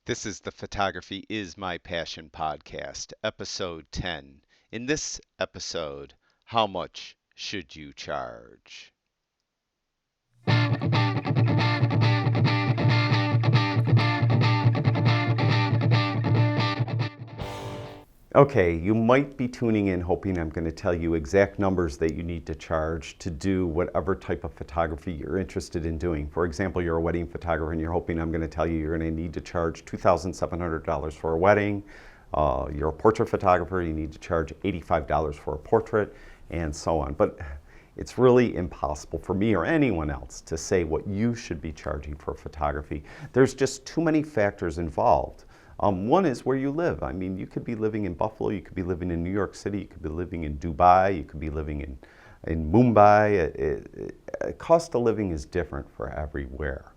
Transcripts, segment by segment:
This is the Photography is My Passion podcast, episode 10. In this episode, how much should you charge? Okay, you might be tuning in hoping I'm going to tell you exact numbers that you need to charge to do whatever type of photography you're interested in doing. For example, you're a wedding photographer and you're hoping I'm going to tell you you're going to need to charge $2,700 for a wedding. You're a portrait photographer, you need to charge $85 for a portrait, and so on. But it's really impossible for me or anyone else to say what you should be charging for photography. There's just too many factors involved. One is where you live. I mean, you could be living in Buffalo, you could be living in New York City, you could be living in Dubai, you could be living in Mumbai. Cost of living is different for everywhere.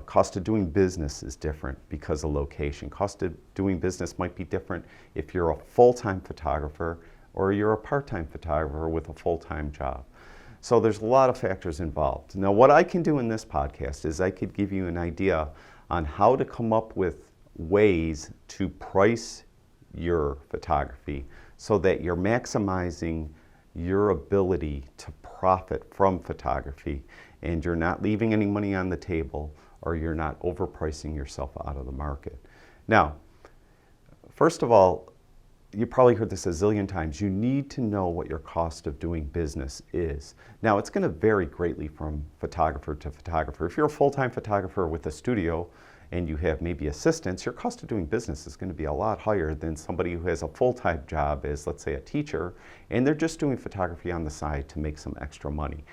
Cost of doing business is different because of location. Cost of doing business might be different if you're a full-time photographer or you're a part-time photographer with a full-time job. So there's a lot of factors involved. Now, what I can do in this podcast is I could give you an idea on how to come up with ways to price your photography so that you're maximizing your ability to profit from photography and you're not leaving any money on the table or you're not overpricing yourself out of the market. Now, first of all, you probably heard this a zillion times, you need to know what your cost of doing business is. Now, it's going to vary greatly from photographer to photographer. If you're a full-time photographer with a studio and you have maybe assistants, your cost of doing business is going to be a lot higher than somebody who has a full-time job as, let's say, a teacher, and they're just doing photography on the side to make some extra money.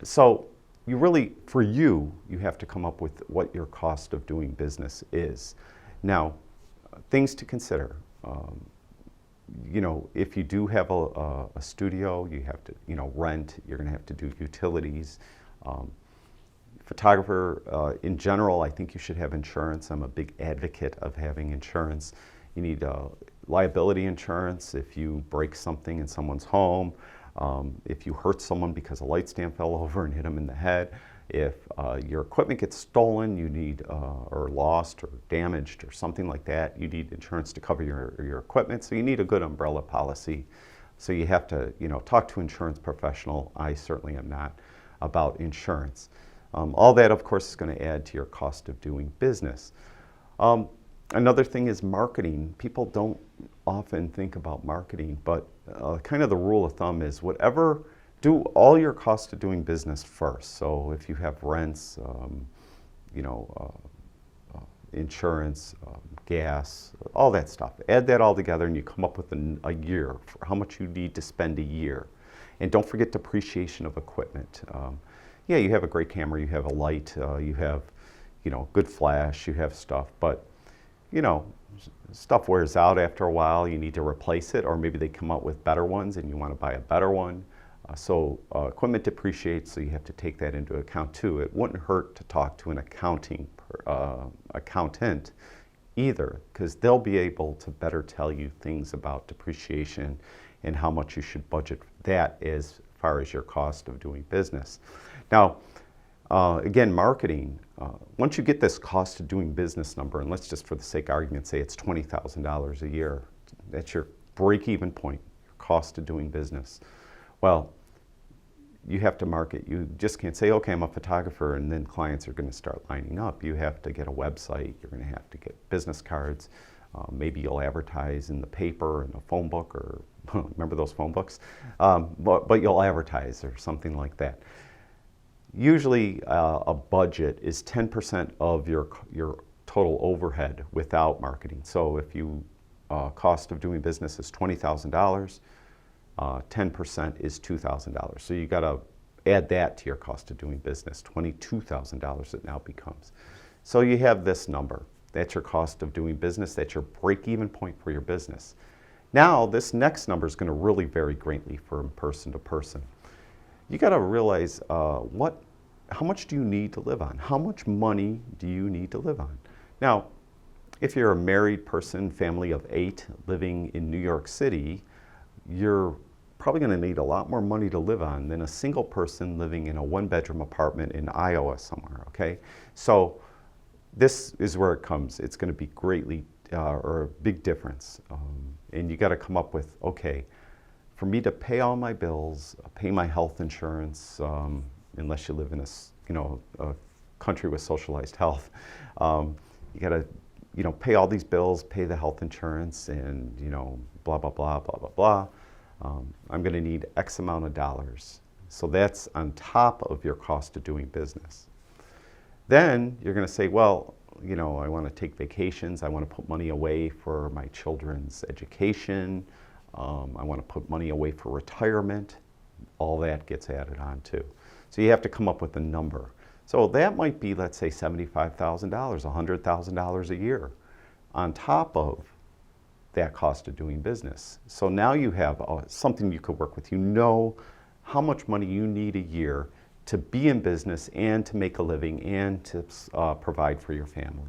So you really, for you, you have to come up with what your cost of doing business is. Now, things to consider. You know, if you do have a studio, you have to, rent, you're going to have to do utilities. Photographer, in general, I think you should have insurance. I'm a big advocate of having insurance. You need liability insurance if you break something in someone's home, if you hurt someone because a light stand fell over and hit them in the head, if your equipment gets stolen, you need, or lost or damaged or something like that, you need insurance to cover your equipment. So you need a good umbrella policy. So you have to, talk to an insurance professional. I certainly am not about insurance. All that, of course, is going to add to your cost of doing business. Another thing is marketing. People don't often think about marketing, but kind of the rule of thumb is do all your costs of doing business first. So if you have rents, insurance, gas, all that stuff, add that all together and you come up with a year for how much you need to spend a year. And don't forget depreciation of equipment. Yeah, you have a great camera, you have a light, you have, good flash, you have stuff, but, stuff wears out after a while, you need to replace it, or maybe they come out with better ones and you want to buy a better one. So equipment depreciates, so you have to take that into account too. It wouldn't hurt to talk to an accountant either, because they'll be able to better tell you things about depreciation and how much you should budget that as far as your cost of doing business. Now, again, marketing, once you get this cost of doing business number, and let's just for the sake of argument say it's $20,000 a year, that's your break-even point, your cost of doing business. Well, you have to market. You just can't say, okay, I'm a photographer, and then clients are going to start lining up. You have to get a website, you're going to have to get business cards, maybe you'll advertise in the paper, in a phone book, or remember those phone books? But you'll advertise or something like that. Usually a budget is 10% of your total overhead without marketing. So if you cost of doing business is $20,000, 10% is $2,000. So you got to add that to your cost of doing business, $22,000 it now becomes. So you have this number. That's your cost of doing business. That's your break-even point for your business. Now, this next number is going to really vary greatly from person to person. You got to realize how much do you need to live on? How much money do you need to live on? Now, if you're a married person, family of 8 living in New York City, you're probably going to need a lot more money to live on than a single person living in a 1-bedroom apartment in Iowa somewhere, okay? So this is where it comes. It's going to be greatly or a big difference. And you got to come up with, okay, for me to pay all my bills, pay my health insurance, unless you live in a country with socialized health, you got to pay all these bills, pay the health insurance, and blah blah blah blah blah blah. I'm going to need X amount of dollars. So that's on top of your cost of doing business. Then you're going to say, well, I want to take vacations. I want to put money away for my children's education. I want to put money away for retirement. All that gets added on too. So you have to come up with a number. So that might be, let's say, $75,000, $100,000 a year on top of that cost of doing business. So now you have something you could work with. You know how much money you need a year to be in business and to make a living and to provide for your family.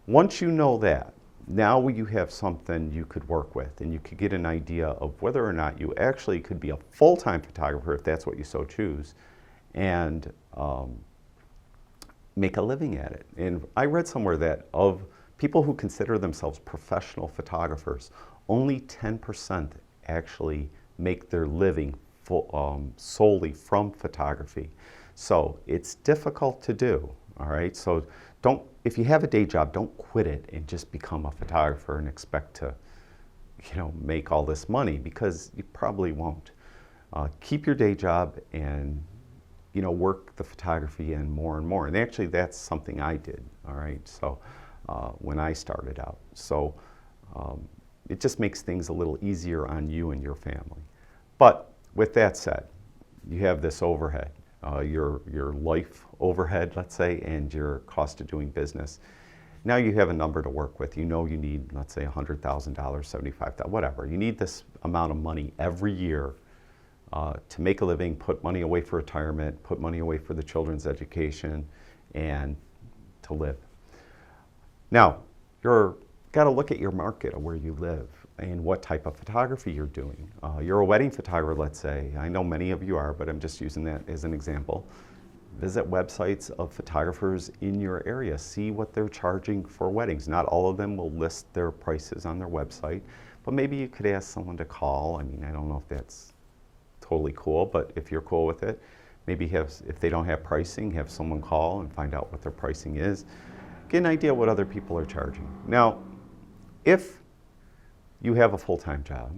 Once you know that, now you have something you could work with, and you could get an idea of whether or not you actually could be a full-time photographer, if that's what you so choose, and make a living at it. And I read somewhere that of people who consider themselves professional photographers, only 10% actually make their living solely from photography. So it's difficult to do, all right? So if you have a day job, don't quit it and just become a photographer and expect to, make all this money, because you probably won't. Keep your day job and, work the photography in more and more. And actually that's something I did, all right? So when I started out. So it just makes things a little easier on you and your family. But with that said, you have this overhead, your life overhead, let's say, and your cost of doing business. Now you have a number to work with. You need, let's say, $100,000, $75,000, whatever. You need this amount of money every year to make a living, put money away for retirement, put money away for the children's education, and to live. Now, you've got to look at your market of where you live and what type of photography you're doing. You're a wedding photographer, let's say. I know many of you are, but I'm just using that as an example. Visit websites of photographers in your area. See what they're charging for weddings. Not all of them will list their prices on their website, but maybe you could ask someone to call. I mean, I don't know if that's totally cool, but if you're cool with it, maybe if they don't have pricing, have someone call and find out what their pricing is. Get an idea what other people are charging. Now, if you have a full-time job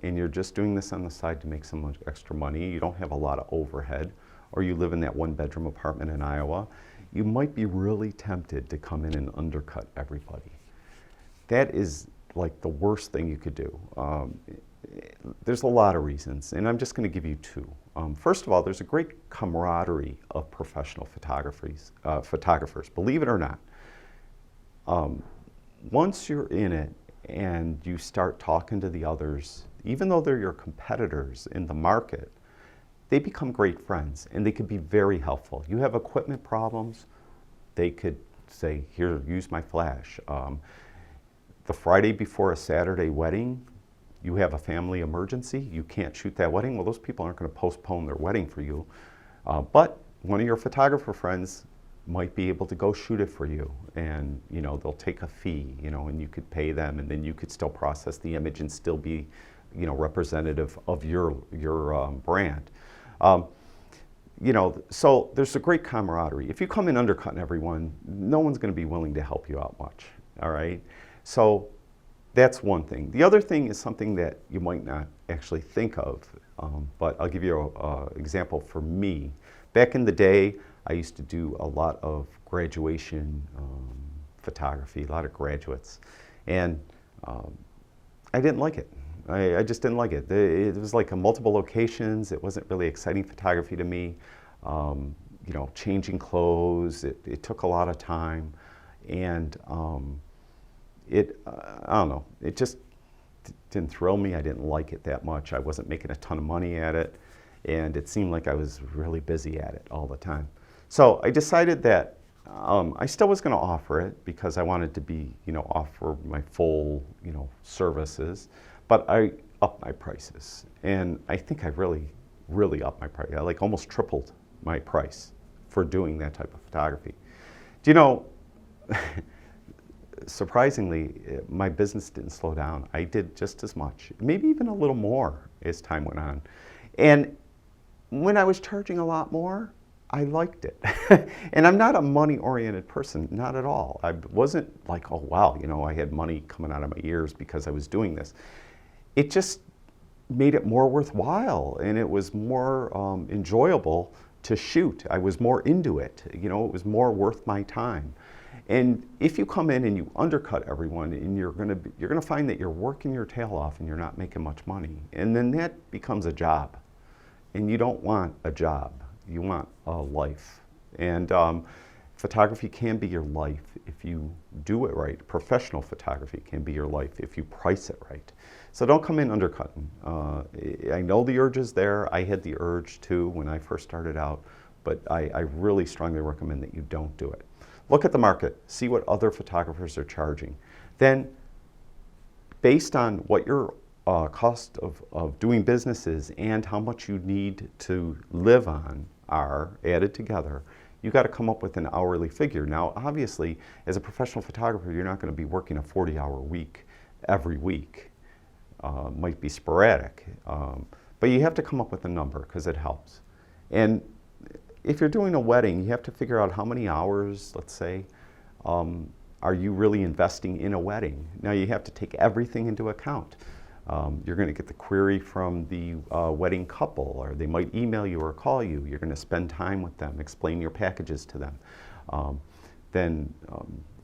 and you're just doing this on the side to make some extra money, you don't have a lot of overhead, or you live in that one-bedroom apartment in Iowa, you might be really tempted to come in and undercut everybody. That is like the worst thing you could do. There's a lot of reasons, and I'm just going to give you two. First of all, there's a great camaraderie of professional photographers, believe it or not. Once you're in it and you start talking to the others, even though they're your competitors in the market, they become great friends and they could be very helpful. You have equipment problems, they could say, here, use my flash. The Friday before a Saturday wedding, you have a family emergency, you can't shoot that wedding. Well, those people aren't going to postpone their wedding for you. But one of your photographer friends might be able to go shoot it for you, and they'll take a fee, and you could pay them, and then you could still process the image and still be, representative of your brand. So there's a great camaraderie. If you come in undercutting everyone, no one's going to be willing to help you out much. All right, so that's one thing. The other thing is something that you might not actually think of, but I'll give you an example for me. Back in the day, I used to do a lot of graduation photography, a lot of graduates, and I didn't like it. I just didn't like it. It was like multiple locations. It wasn't really exciting photography to me. Changing clothes, it took a lot of time, and I don't know, it just didn't thrill me. I didn't like it that much. I wasn't making a ton of money at it, and it seemed like I was really busy at it all the time. So I decided that I still was going to offer it because I wanted to be, offer my full, services, but I upped my prices. And I think I really, really upped my price. I almost tripled my price for doing that type of photography. Do you know, surprisingly, my business didn't slow down. I did just as much, maybe even a little more as time went on. And when I was charging a lot more, I liked it. And I'm not a money-oriented person, not at all. I wasn't like, oh wow, you know, I had money coming out of my ears because I was doing this. It just made it more worthwhile, and it was more enjoyable to shoot. I was more into it. You know, it was more worth my time. And if you come in and you undercut everyone, and you're gonna find that you're working your tail off and you're not making much money, and then that becomes a job. And you don't want a job. You want a life. And photography can be your life if you do it right. Professional photography can be your life if you price it right. So don't come in undercutting. I know the urge is there. I had the urge too when I first started out, but I really strongly recommend that you don't do it. Look at the market. See what other photographers are charging. Then, based on what your cost of doing business is and how much you need to live on are added together, you got to come up with an hourly figure. Now, obviously, as a professional photographer, you're not going to be working a 40-hour week every week. Might be sporadic, but you have to come up with a number because it helps. And if you're doing a wedding, you have to figure out how many hours, let's say, are you really investing in a wedding. Now, you have to take everything into account. You're going to get the query from the wedding couple, or they might email you or call you. You're going to spend time with them, explain your packages to them. Then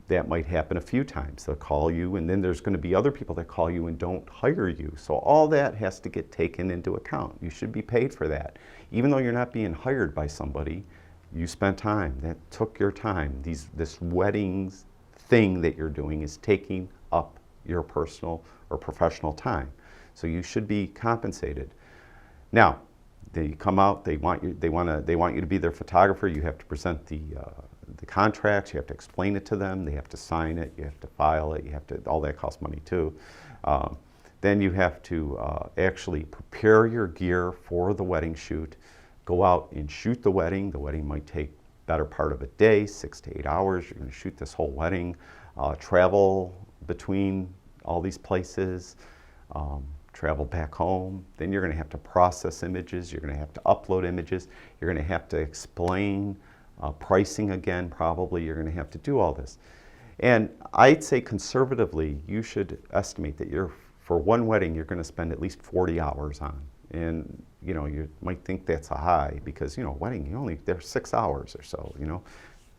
that might happen a few times. They'll call you, and then there's going to be other people that call you and don't hire you. So all that has to get taken into account. You should be paid for that. Even though you're not being hired by somebody, you spent time. That took your time. This weddings thing that you're doing is taking up your personal or professional time. So you should be compensated. Now, they come out, they want you to be their photographer. You have to present the contracts, you have to explain it to them, they have to sign it, you have to file it, all that costs money too. Then you have to actually prepare your gear for the wedding shoot, go out and shoot the wedding. The wedding might take better part of a day, 6 to 8 hours. You're going to shoot this whole wedding, travel between all these places, travel back home. Then you're going to have to process images, you're going to have to upload images, you're going to have to explain pricing again, probably. You're going to have to do all this. And I'd say conservatively, you should estimate that for one wedding, you're going to spend at least 40 hours on. And you know, you might think that's a high because, you know, wedding, they're 6 hours or so, you know.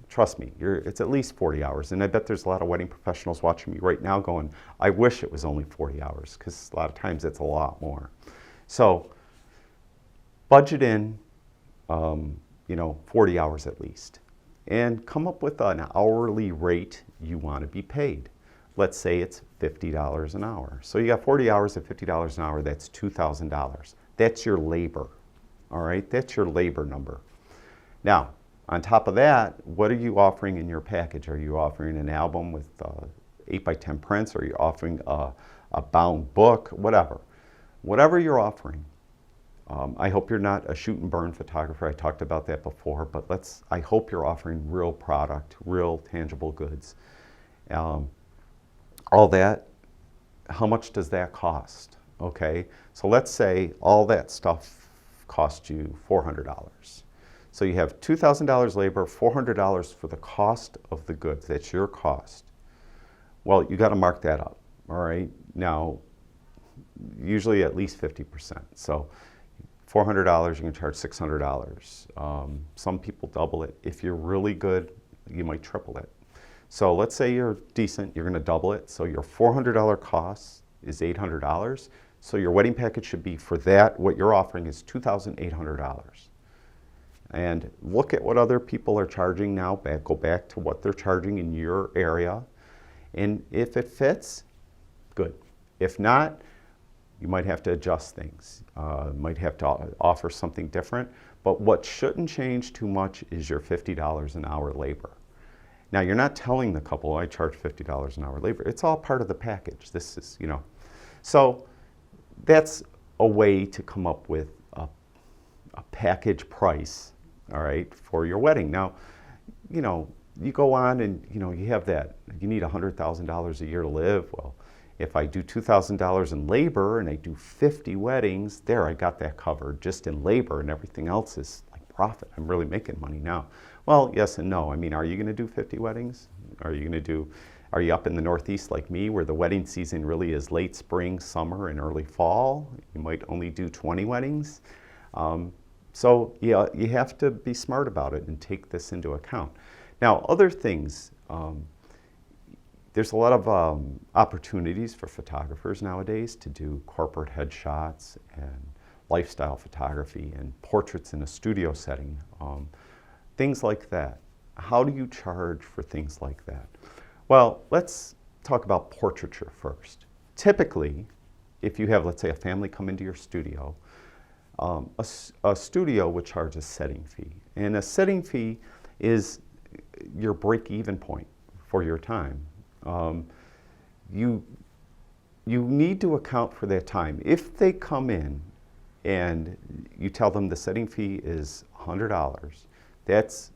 Trust me, it's at least 40 hours. And I bet there's a lot of wedding professionals watching me right now going, I wish it was only 40 hours, because a lot of times it's a lot more. So budget in, 40 hours at least, and come up with an hourly rate you want to be paid. Let's say it's $50 an hour. So you got 40 hours at $50 an hour, that's $2,000. That's your labor, all right? That's your labor number. Now, on top of that, what are you offering in your package? Are you offering an album with 8x10 prints? Or are you offering a bound book? Whatever you're offering. I hope you're not a shoot and burn photographer. I talked about that before, but I hope you're offering real product, real tangible goods. All that, how much does that cost? Okay, so let's say all that stuff cost you $400. So you have $2,000 labor, $400 for the cost of the goods. That's your cost. Well, you got to mark that up, all right? Now, usually at least 50%. So $400, you can charge $600. Some people double it. If you're really good, you might triple it. So let's say you're decent, you're going to double it. So your $400 cost is $800. So your wedding package should be, for that, what you're offering is $2,800. And look at what other people are charging now. Go back to what they're charging in your area. And if it fits, good. If not, you might have to adjust things. Might have to offer something different. But what shouldn't change too much is your $50 an hour labor. Now, you're not telling the couple, I charge $50 an hour labor. It's all part of the package. This is, So that's a way to come up with a package price, all right, for your wedding. Now, you go on and you have that, you need $100,000 a year to live. Well, if I do $2,000 in labor and I do 50 weddings, there I got that covered just in labor, and everything else is like profit. I'm really making money now. Well, yes and no. I mean, are you going to do 50 weddings? Are you up in the Northeast like me, where the wedding season really is late spring, summer, and early fall? You might only do 20 weddings. So yeah, you have to be smart about it and take this into account. Now, other things, there's a lot of opportunities for photographers nowadays to do corporate headshots and lifestyle photography and portraits in a studio setting, things like that. How do you charge for things like that? Well, let's talk about portraiture first. Typically, if you have, let's say, a family come into your studio, a studio would charge a setting fee. And a setting fee is your break-even point for your time. You need to account for that time. If they come in and you tell them the setting fee is $100, that's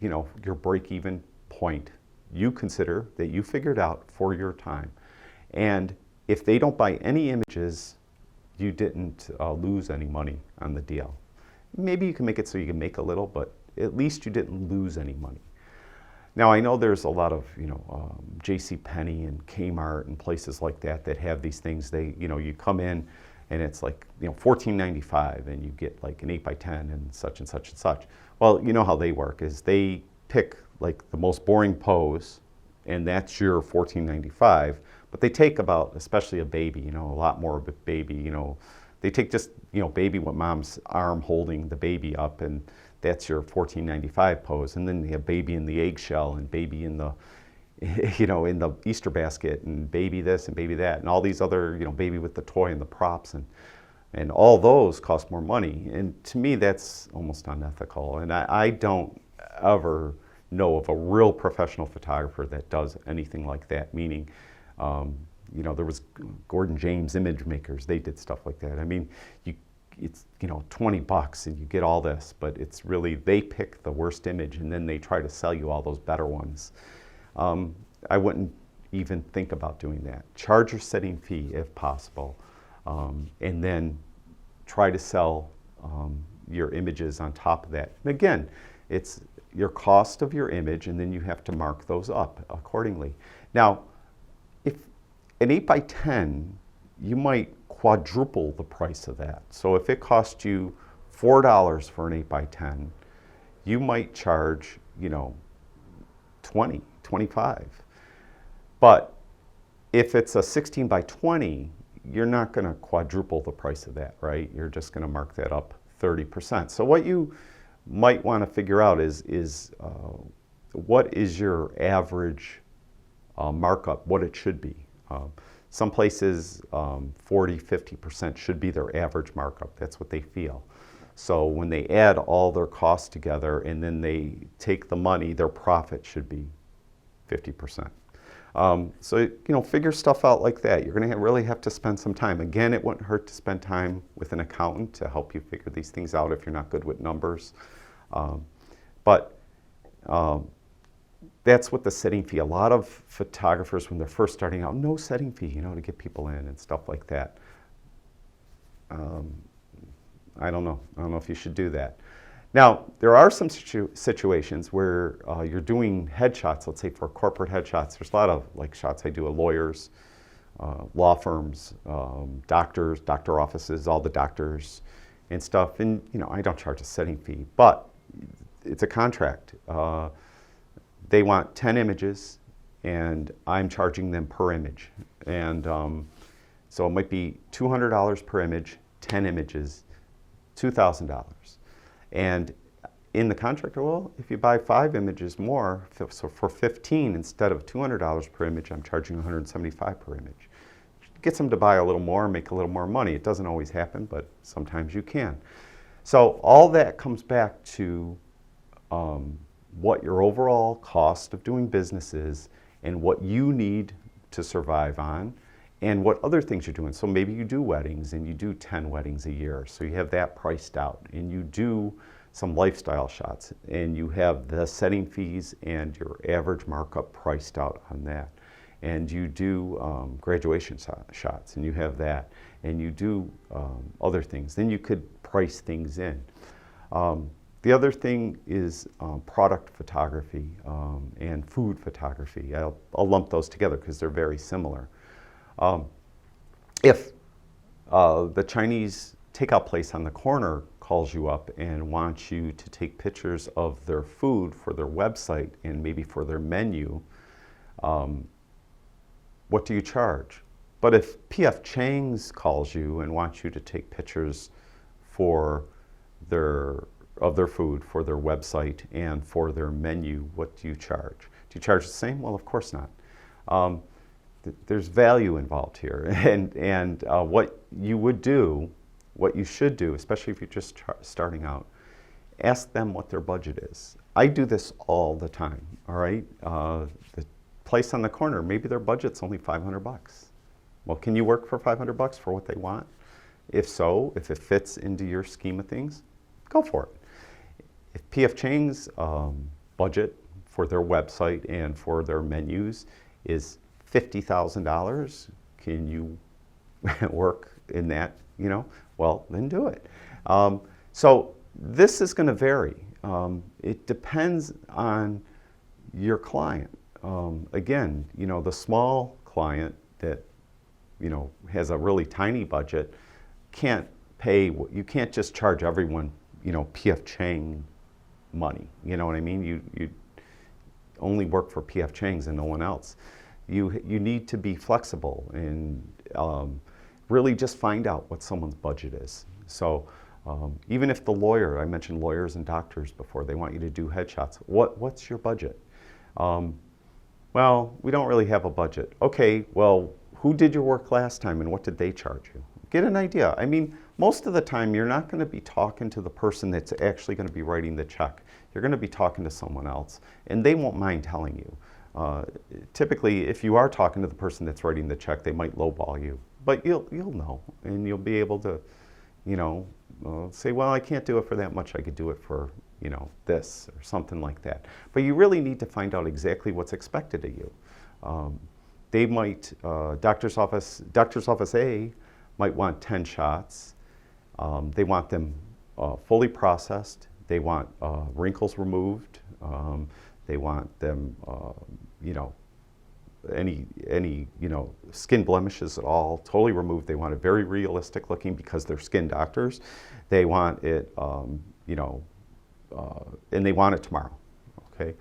your break-even point you consider that you figured out for your time. And if they don't buy any images, you didn't lose any money on the deal. Maybe you can make it so you can make a little, but at least you didn't lose any money. Now, I know there's a lot of, JCPenney and Kmart and places like that that have these things. They, you come in and it's like, $14.95 and you get like an 8x10 and such and such and such. Well, you know how they work is they pick like the most boring pose, and that's your $14.95. But they take about, especially a baby, a lot more of a baby, they take just, baby with mom's arm holding the baby up, and that's your $14.95 pose. And then they have baby in the eggshell and baby in the, in the Easter basket, and baby this and baby that, and all these other, baby with the toy and the props, and all those cost more money. And to me, that's almost unethical. And I don't ever know of a real professional photographer that does anything like that, meaning, there was Gordon James Image Makers, they did stuff like that. I mean, it's $20 and you get all this, but it's really, they pick the worst image and then they try to sell you all those better ones. I wouldn't even think about doing that. Charge your setting fee if possible, and then try to sell your images on top of that. And again, it's your cost of your image, and then you have to mark those up accordingly. Now, if an 8x10, you might quadruple the price of that. So if it cost you $4 for an 8x10, you might charge, 20, 25. But if it's a 16x20, you're not going to quadruple the price of that, right? You're just going to mark that up 30%. So what you might want to figure out is what is your average markup, what it should be. Some places 40, 50% should be their average markup. That's what they feel. So when they add all their costs together and then they take the money, their profit should be 50%. So, figure stuff out like that. You're going to really have to spend some time. Again, it wouldn't hurt to spend time with an accountant to help you figure these things out if you're not good with numbers. But that's what the setting fee. A lot of photographers, when they're first starting out, no setting fee, to get people in and stuff like that. I don't know. I don't know if you should do that. Now, there are some situations where you're doing headshots, let's say for corporate headshots. There's a lot of shots I do at lawyers, law firms, doctors, doctor offices, all the doctors and stuff. And, I don't charge a setting fee, but it's a contract. They want 10 images and I'm charging them per image. And so it might be $200 per image, 10 images, $2,000. And in the contract, well, if you buy 5 images more, so for 15 instead of $200 per image, I'm charging $175 per image. It gets them to buy a little more, make a little more money. It doesn't always happen, but sometimes you can. So all that comes back to what your overall cost of doing business is and what you need to survive on and what other things you're doing. So maybe you do weddings and you do 10 weddings a year, so you have that priced out, and you do some lifestyle shots, and you have the setting fees and your average markup priced out on that. And you do graduation shots, and you have that, and you do other things. Then you could price things in. The other thing is product photography and food photography. I'll lump those together because they're very similar. If the Chinese takeout place on the corner calls you up and wants you to take pictures of their food for their website and maybe for their menu, what do you charge? But if P.F. Chang's calls you and wants you to take pictures of their food for their website and for their menu, what do you charge? Do you charge the same? Well, of course not. There's value involved here, and what you would do, what you should do, especially if you're just starting out, ask them what their budget is. I do this all the time. All right, the place on the corner, maybe their budget's only $500. Well, can you work for $500 for what they want? If so, if it fits into your scheme of things, go for it. If P.F. Chang's budget for their website and for their menus is $50,000, can you work in that, well, then do it. So this is going to vary. It depends on your client. Again, the small client that, has a really tiny budget can't pay, you can't just charge everyone, P.F. Chang money. You know what I mean? You only work for P.F. Chang's and no one else. You need to be flexible and really just find out what someone's budget is. So even if the lawyer, I mentioned lawyers and doctors before, they want you to do headshots. What's your budget? Well, we don't really have a budget. Okay, well, who did your work last time and what did they charge you? Get an idea. I mean, most of the time you're not going to be talking to the person that's actually going to be writing the check. You're going to be talking to someone else, and they won't mind telling you. Typically, if you are talking to the person that's writing the check, they might lowball you, but you'll know, and you'll be able to, say, well, I can't do it for that much. I could do it for, this or something like that. But you really need to find out exactly what's expected of you. They might, doctor's office A might want 10 shots. They want them fully processed. They want wrinkles removed. They want them, any skin blemishes at all totally removed. They want it very realistic looking because they're skin doctors. They want it, and they want it tomorrow. Okay.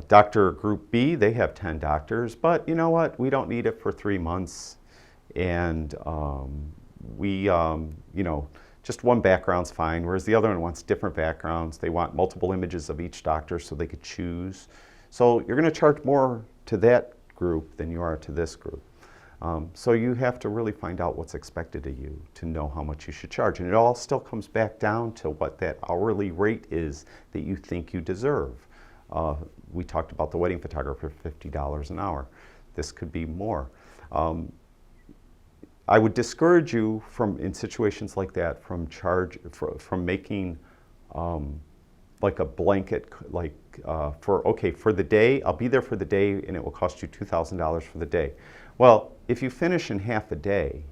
Doctor Group B, they have 10 doctors, but you know what? We don't need it for 3 months, and just one background's fine, whereas the other one wants different backgrounds. They want multiple images of each doctor so they could choose. So you're going to charge more to that group than you are to this group. So you have to really find out what's expected of you to know how much you should charge. And it all still comes back down to what that hourly rate is that you think you deserve. We talked about the wedding photographer, $50 an hour. This could be more. I would discourage you in situations like that from making like a blanket, for the day, I'll be there for the day and it will cost you $2,000 for the day. Well, if you finish in half a day,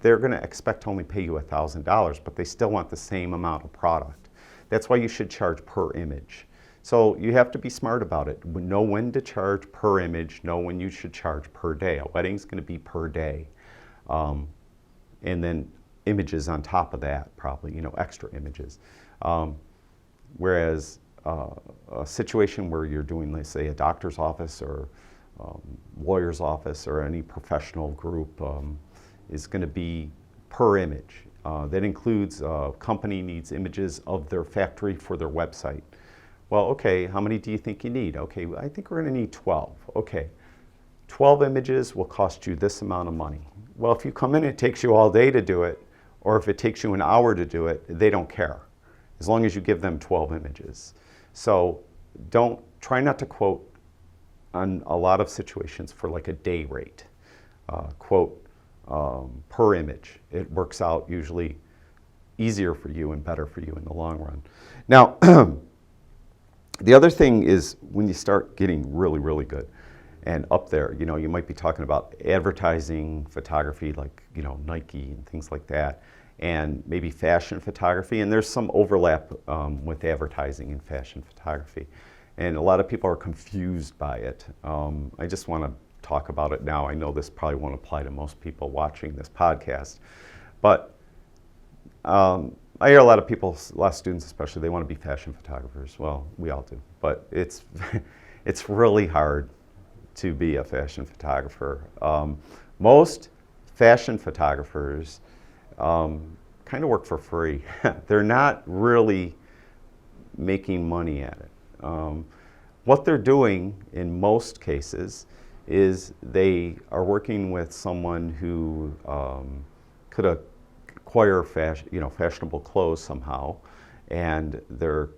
they're going to expect to only pay you $1,000, but they still want the same amount of product. That's why you should charge per image. So you have to be smart about it. Know when to charge per image, know when you should charge per day. A wedding's going to be per day. And then images on top of that, probably, extra images. Whereas a situation where you're doing, let's say, a doctor's office or lawyer's office or any professional group is going to be per image. That includes company needs images of their factory for their website. Well, okay, how many do you think you need? Okay, I think we're going to need 12. Okay, 12 images will cost you this amount of money. Well, if you come in and it takes you all day to do it, or if it takes you an hour to do it, they don't care, as long as you give them 12 images. So try not to quote on a lot of situations for like a day rate. Quote per image. It works out usually easier for you and better for you in the long run. Now, the other thing is when you start getting really, really good and up there, you know, you might be talking about advertising photography like, you know, Nike and things like that, and maybe fashion photography, and there's some overlap with advertising and fashion photography. And a lot of people are confused by it. I just want to talk about it now. I know this probably won't apply to most people watching this podcast, but I hear a lot of people, a lot of students especially, they want to be fashion photographers. Well, we all do, but it's really hard to be a fashion photographer. Most fashion photographers kind of work for free. They're not really making money at it. What they're doing in most cases is they are working with someone who could acquire fashionable clothes somehow, and they're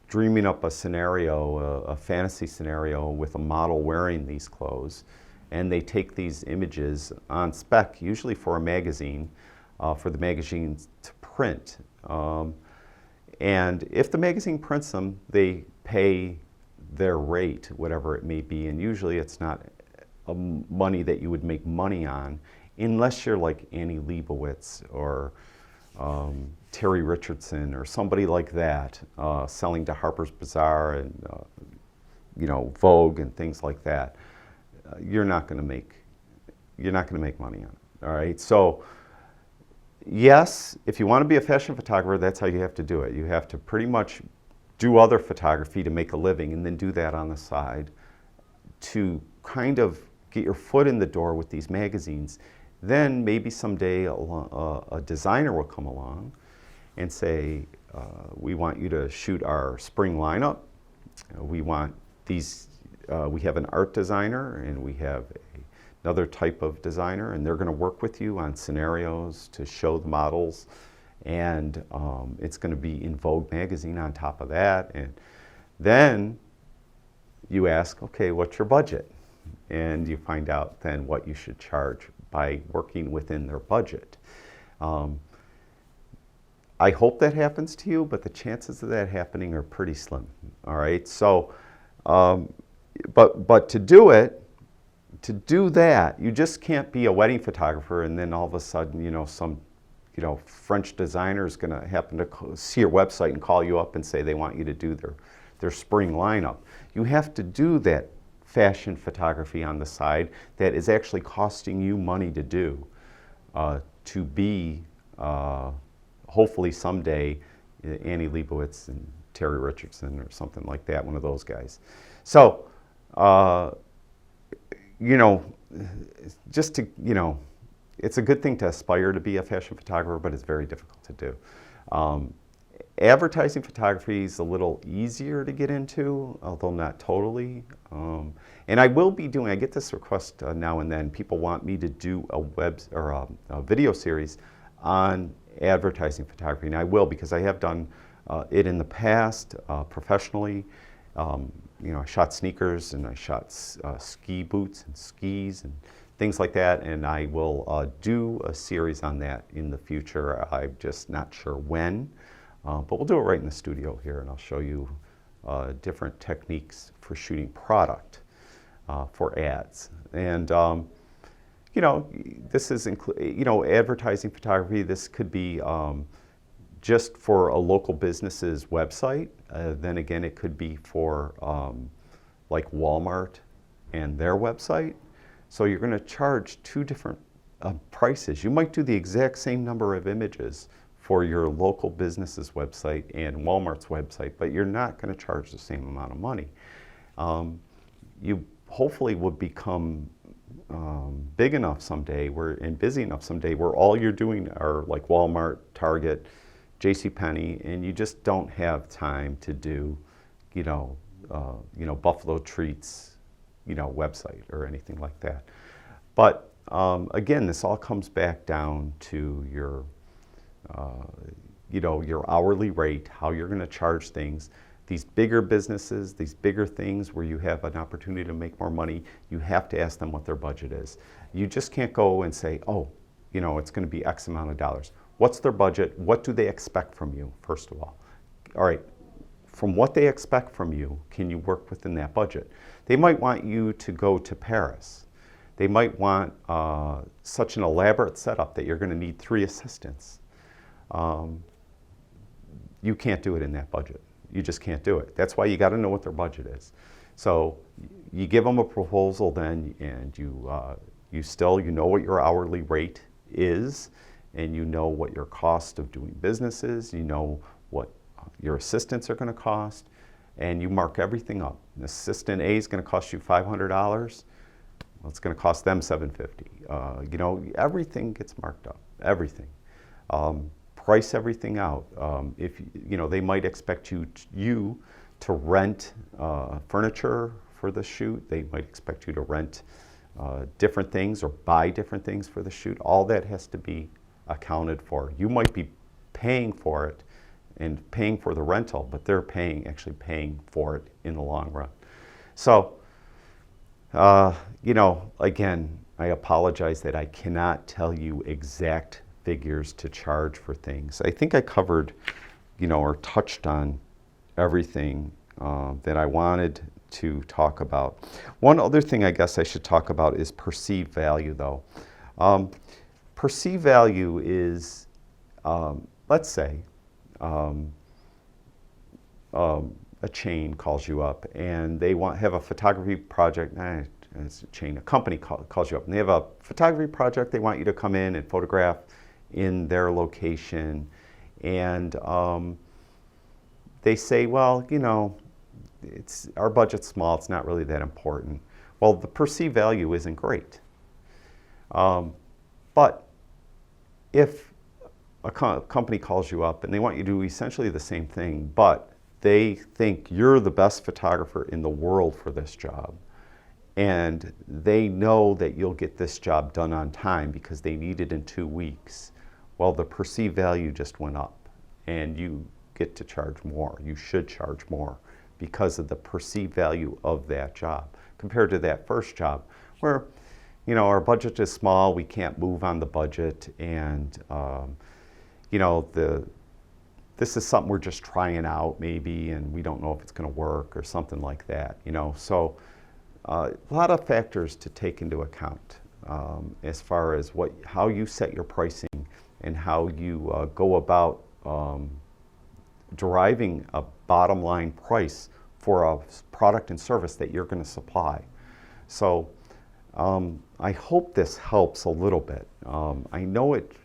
dreaming up a scenario, a fantasy scenario with a model wearing these clothes, and they take these images on spec, usually for a magazine, for the magazine to print. And if the magazine prints them, they pay their rate, whatever it may be, and usually it's not money that you would make money on, unless you're like Annie Leibovitz or Terry Richardson or somebody like that, selling to Harper's Bazaar and you know, Vogue and things like that. You're not going to make money on it. All right. So yes, if you want to be a fashion photographer, that's how you have to do it. You have to pretty much do other photography to make a living, and then do that on the side to kind of get your foot in the door with these magazines. Then maybe someday a designer will come along and say, we want you to shoot our spring lineup. We want these, we have an art designer and we have another type of designer, and they're going to work with you on scenarios to show the models. And it's going to be in Vogue magazine on top of that. And then you ask, okay, what's your budget? And you find out then what you should charge by working within their budget. I hope that happens to you, but the chances of that happening are pretty slim. All right. So, but to do that, you just can't be a wedding photographer and then all of a sudden, you know, some French designer is going to happen to see your website and call you up and say they want you to do their spring lineup. You have to do that fashion photography on the side that is actually costing you money to do, to be hopefully someday Annie Leibovitz and Terry Richardson or something like that, one of those guys. So, you know, just to, you know, it's a good thing to aspire to be a fashion photographer, but it's very difficult to do. Advertising photography is a little easier to get into, although not totally. And I will be doing, I get this request now and then, people want me to do a video series on advertising photography, and I will, because I have done it in the past professionally. You know, I shot sneakers and I shot ski boots and skis and things like that, and I will do a series on that in the future. I'm just not sure when, but we'll do it right in the studio here, and I'll show you different techniques for shooting product for ads. And you know, this is advertising photography. This could be just for a local business's website. Then again, it could be for like Walmart and their website. So you're going to charge two different prices. You might do the exact same number of images for your local business's website and Walmart's website, but you're not going to charge the same amount of money. You hopefully will become big enough someday and busy enough someday where all you're doing are like Walmart, Target, JCPenney, and you just don't have time to do, Buffalo Treats, website or anything like that. But again, this all comes back down to your, your hourly rate, how you're going to charge things. These bigger businesses, these bigger things where you have an opportunity to make more money, you have to ask them what their budget is. You just can't go and say, oh, it's going to be X amount of dollars. What's their budget? What do they expect from you, first of all? All right, from what they expect from you, can you work within that budget? They might want you to go to Paris. They might want such an elaborate setup that you're going to need 3 assistants. You can't do it in that budget. You just can't do it. That's why you got to know what their budget is. So you give them a proposal then, and you know what your hourly rate is, and you know what your cost of doing business is. You know what your assistants are going to cost, and you mark everything up. An assistant A is going to cost you $500. Well, it's going to cost them $750. You know, everything gets marked up. Everything. Price everything out. If you know, they might expect you to rent furniture for the shoot. They might expect you to rent different things or buy different things for the shoot. All that has to be accounted for. You might be paying for it and paying for the rental, but they're actually paying for it in the long run. So, you know, again, I apologize that I cannot tell you exact figures to charge for things. I think I covered, you know, or touched on everything that I wanted to talk about. One other thing I guess I should talk about is perceived value, though. Perceived value is, let's say, a chain calls you up and they have a photography project. It's a chain. A company calls you up and they have a photography project. They want you to come in and photograph in their location, and they say, well, you know, our budget's small. It's not really that important. Well, the perceived value isn't great. But if a company calls you up and they want you to do essentially the same thing, but they think you're the best photographer in the world for this job, and they know that you'll get this job done on time because they need it in 2 weeks, well, the perceived value just went up, and you get to charge more. You should charge more because of the perceived value of that job compared to that first job where, you know, our budget is small, we can't move on the budget, and you know, this is something we're just trying out maybe, and we don't know if it's going to work or something like that, you know. So a lot of factors to take into account as far as how you set your pricing and how you go about deriving a bottom line price for a product and service that you're going to supply. So I hope this helps a little bit. I know it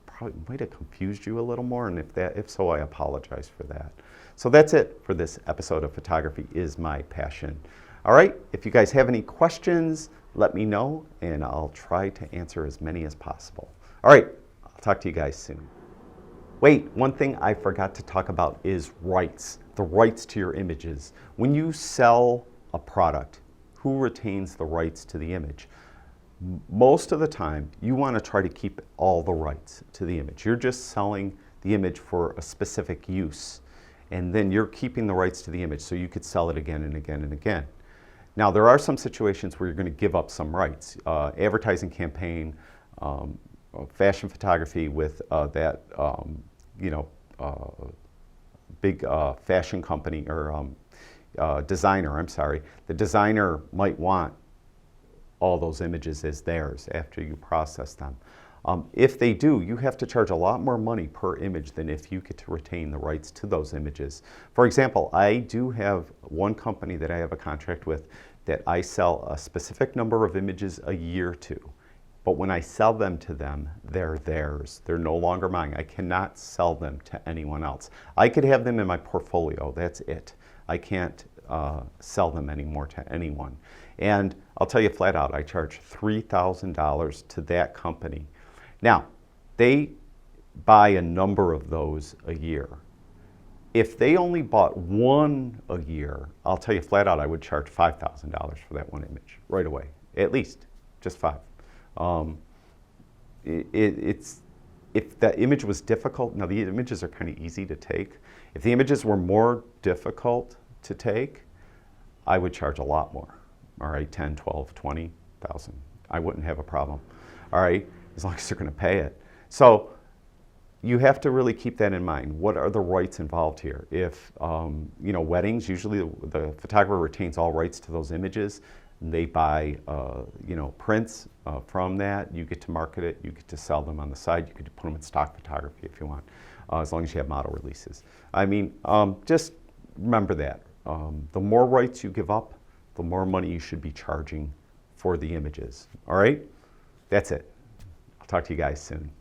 probably might have confused you a little more, and if so, I apologize for that. So that's it for this episode of Photography is My Passion. All right, if you guys have any questions, let me know, and I'll try to answer as many as possible. All right, I'll talk to you guys soon. Wait, one thing I forgot to talk about is rights, the rights to your images. When you sell a product, who retains the rights to the image? Most of the time, you want to try to keep all the rights to the image. You're just selling the image for a specific use, and then you're keeping the rights to the image so you could sell it again and again and again. Now, there are some situations where you're going to give up some rights. Advertising campaign, fashion photography with that, you know, big fashion company or designer, I'm sorry. The designer might want all those images as theirs after you process them. If they do, you have to charge a lot more money per image than if you get to retain the rights to those images. For example, I do have one company that I have a contract with that I sell a specific number of images a year to. But when I sell them to them, they're theirs. They're no longer mine. I cannot sell them to anyone else. I could have them in my portfolio, that's it. I can't sell them anymore to anyone. And I'll tell you flat out, I charge $3,000 to that company. Now, they buy a number of those a year. If they only bought one a year, I'll tell you flat out, I would charge $5,000 for that one image right away, at least, just five. If the image was difficult, now the images are kind of easy to take. If the images were more difficult to take, I would charge a lot more. All right, 10, 12, 20,000. I wouldn't have a problem. All right, as long as they're going to pay it. So, you have to really keep that in mind. What are the rights involved here? If, you know, weddings, usually the photographer retains all rights to those images. And they buy, you know, prints from that. You get to market it. You get to sell them on the side. You get to put them in stock photography if you want, as long as you have model releases. I mean, just remember that. The more rights you give up, the more money you should be charging for the images. All right? That's it. I'll talk to you guys soon.